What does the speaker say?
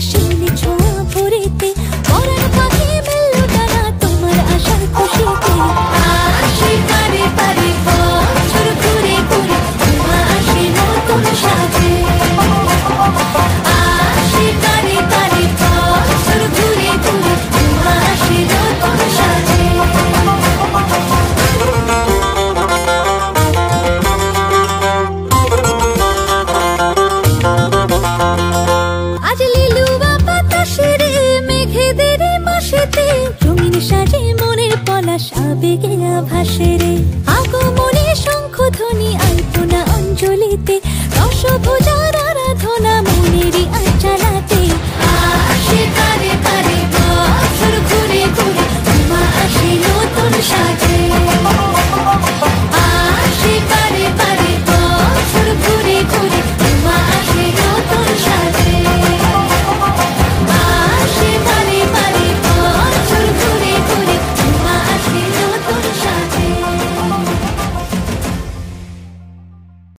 শিউলি ছোঁয়া ভরিতে পরাণ পাখি মেললো ডানা তোমার আশার খুশিতে। আসে পারে পারে বছর ঘুরে ঘুরে তোমা আসে নতুন সাজে। আসে পারে পারে বছর ঘুরে ঘুরে তোমা আসে নতুন সাজে। আজ লিলুয়া বাতাসে রে মেঘেদের মাসেতে রঙিন সাজে মনের পলাশ আবেগে ভাসে রে।